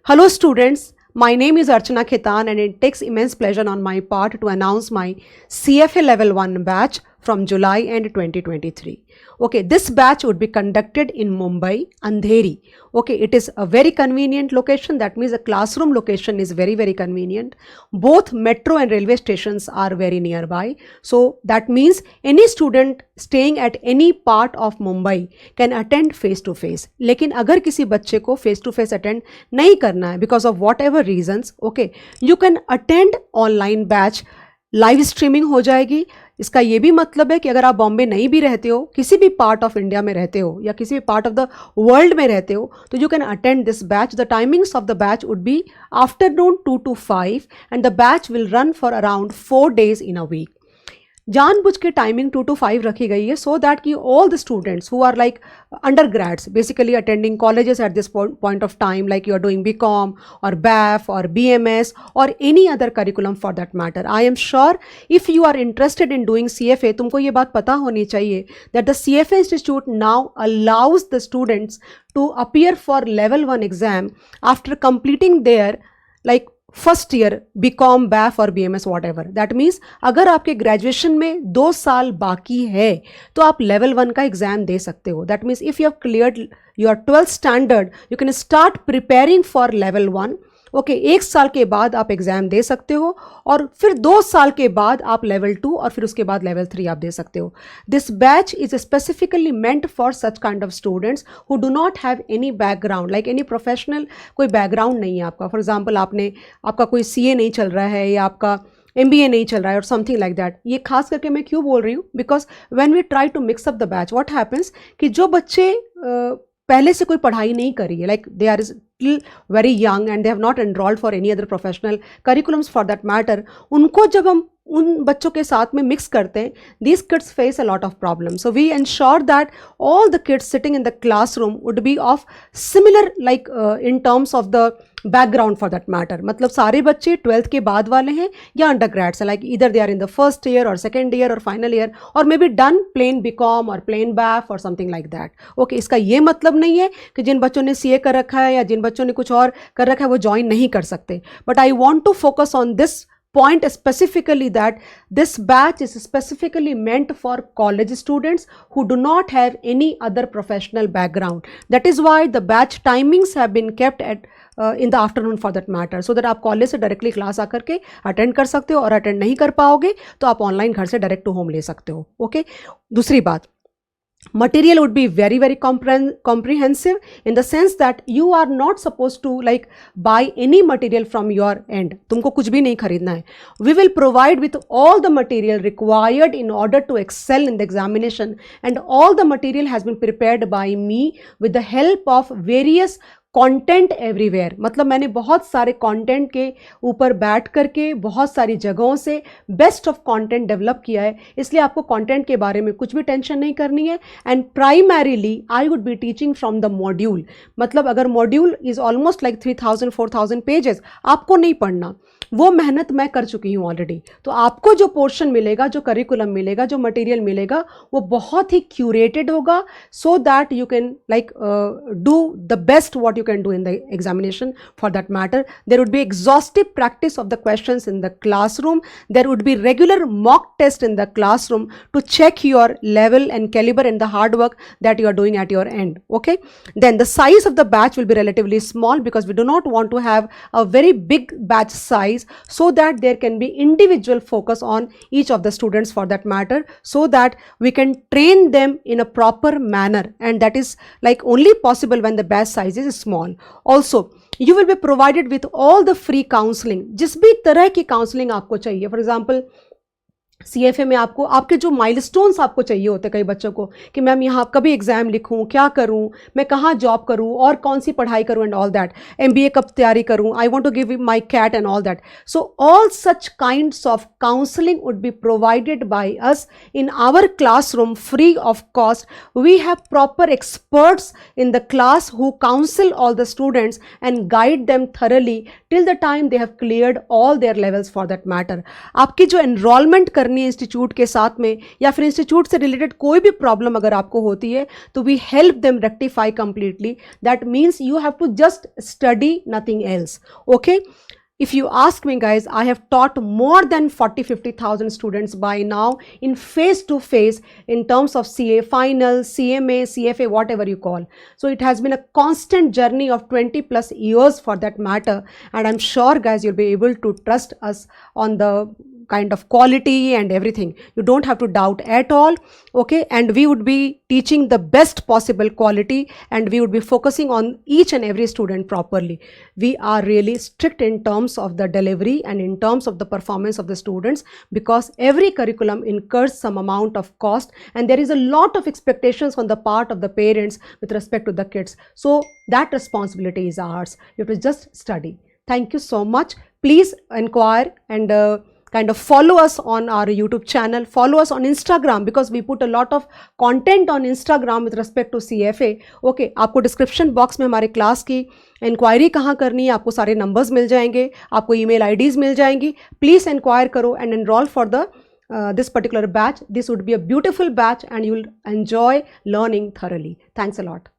Hello students, my name is Archana Khitan and it takes immense pleasure on my part to announce my CFA Level 1 batch from July end 2023. Okay, this batch would be conducted in Mumbai, Andheri. Okay, it is a very convenient location. That means the classroom location is very convenient. Both metro and railway stations are very nearby. So that means any student staying at any part of Mumbai can attend face to face. लेकिन अगर किसी बच्चे को face to face attend नहीं करना है because of whatever reasons, okay, you can attend online batch. Live streaming हो जाएगी. इसका ये भी मतलब है कि अगर आप बॉम्बे नहीं भी रहते हो, किसी भी पार्ट ऑफ इंडिया में रहते हो या किसी भी पार्ट ऑफ द वर्ल्ड में रहते हो, तो you can attend this batch. The timings of the batch would be afternoon 2 to 5 and the batch will run for around 4 days in a week. जानबूझ के टाइमिंग 2 to 5 रखी गई है so that कि all the students who are like undergrads basically attending colleges at this point of time, like you are doing BCom और BAF और BMS और any other curriculum for that matter. I am sure if you are interested in doing CFA, तुमको ये बात पता होनी चाहिए that the CFA institute now allows the students to appear for level 1 exam after completing their like first year BCom, BAF और BMS whatever. That means अगर आपके graduation में 2 साल बाकी है तो आप लेवल 1 का एग्जाम दे सकते हो. That means if you have cleared your 12th standard you can start preparing for level 1. Okay, 1 साल के बाद आप एग्जाम दे सकते हो और फिर 2 साल के बाद आप लेवल 2 और फिर उसके बाद लेवल 3 आप दे सकते हो. This batch is specifically meant for such kind of students who do not have any background, like any professional कोई बैकग्राउंड नहीं है आपका. फॉर एग्जाम्पल आपका कोई CA नहीं चल रहा है या आपका MBA नहीं चल रहा है और समथिंग लाइक दैट. ये खास करके मैं क्यों बोल रही हूँ, because when we try to mix up the batch what happens कि जो बच्चे पहले से कोई पढ़ाई नहीं करी है, like they are still very young and they have not enrolled for any other professional curriculums for that matter, उनको जब हम उन बच्चों के साथ में मिक्स करते हैं, these kids face a lot of problems. So we ensure that all the kids sitting in the classroom would be of similar like in terms of the background for that matter. मतलब सारे बच्चे 12th के बाद वाले हैं या under grades हैं, like इधर they are in the first year और सेकेंड ईयर और फाइनल ईयर और maybe done plain BCom और प्लेन BAF और समथिंग लाइक दैट. ओके, इसका ये मतलब नहीं है कि जिन बच्चों ने CA कर रखा है या जिन बच्चों ने कुछ और कर रखा है वो ज्वाइन नहीं कर सकते. But I want to focus on this point specifically that this batch is specifically meant for college students who do not have any other professional background. That is why the batch timings have been kept at in the afternoon for that matter, so that आप college से directly class आकर के attend कर सकते हो और attend नहीं कर पाओगे तो आप ऑनलाइन घर से डायरेक्ट टू होम ले सकते हो. ओके, दूसरी बात, material would be very comprehensive in the sense that you are not supposed to like buy any material from your end. तुमको कुछ भी नहीं खरीदना है. We will provide with all the material required in order to excel in the examination, and all the material has been prepared by me with the help of various content everywhere. मतलब मैंने बहुत सारे content के ऊपर बैठ करके बहुत सारी जगहों से बेस्ट ऑफ कंटेंट डेवलप किया है, इसलिए आपको कंटेंट के बारे में कुछ भी टेंशन नहीं करनी है. And primarily I would be teaching from the module. मतलब अगर module is almost like 3000-4000 pages, आपको नहीं पढ़ना, वो मेहनत मैं कर चुकी हूँ ऑलरेडी. तो आपको जो पोर्शन मिलेगा, जो करिकुलम मिलेगा, जो मटेरियल मिलेगा, वो बहुत ही क्यूरेटेड होगा so that you can like do the best what you can do in the examination for that matter. There would be exhaustive practice of the questions in the classroom. There would be regular mock test in the classroom to check your level and caliber and the hard work that you are doing at your end. Okay, then the size of the batch will be relatively small because we do not want to have a very big batch size, so that there can be individual focus on each of the students for that matter, so that we can train them in a proper manner, and that is like only possible when the batch size is small. Also, you will be provided with all the free counseling. जिस भी तरह की counselling आपको चाहिए. For example CFA में आपको आपके जो माइलस्टोन्स आपको चाहिए होते हैं कई बच्चों को कि मैम यहाँ कभी एग्जाम लिखूँ, क्या करूँ, मैं कहाँ जॉब करूँ और कौन सी पढ़ाई करूँ एंड ऑल दैट, MBA कब तैयारी करूँ, I want to give my CAT and all that. So all such kinds of counselling would be provided by us in our classroom free of cost. We have proper experts in the class who counsel all the students and guide them thoroughly till the time they have cleared all their levels for that matter. आपकी जो enrolment करनी है institute के साथ में, या फिर institute से रिलेटेड कोई भी प्रॉब्लम अगर आपको होती है तो we help them rectify completely. That means you have to just study, nothing else. Okay, if you ask me guys, I have taught more than 40-50,000 students by now in face to face in terms of CA final, CMA, CFA, whatever you call. So it has been a constant journey of 20 plus years for that matter, and I'm sure guys you'll be able to trust us on the kind of quality and everything. You don't have to doubt at all. Okay, and we would be teaching the best possible quality, and we would be focusing on each and every student properly. We are really strict in terms of the delivery and in terms of the performance of the students, because every curriculum incurs some amount of cost, and there is a lot of expectations on the part of the parents with respect to the kids. So that responsibility is ours. You have to just study. Thank you so much. Please inquire and kind of follow us on our YouTube channel, follow us on Instagram, because we put a lot of content on Instagram with respect to CFA. Okay, आपको description box में हमारे class की inquiry कहाँ करनी है, आपको सारे numbers मिल जाएंगे, आपको ईमेल आईडीज़ मिल जाएंगी. प्लीज़ इंक्वायर करो and enrol for the this particular batch. This would be a beautiful batch and you will enjoy learning thoroughly. Thanks a lot.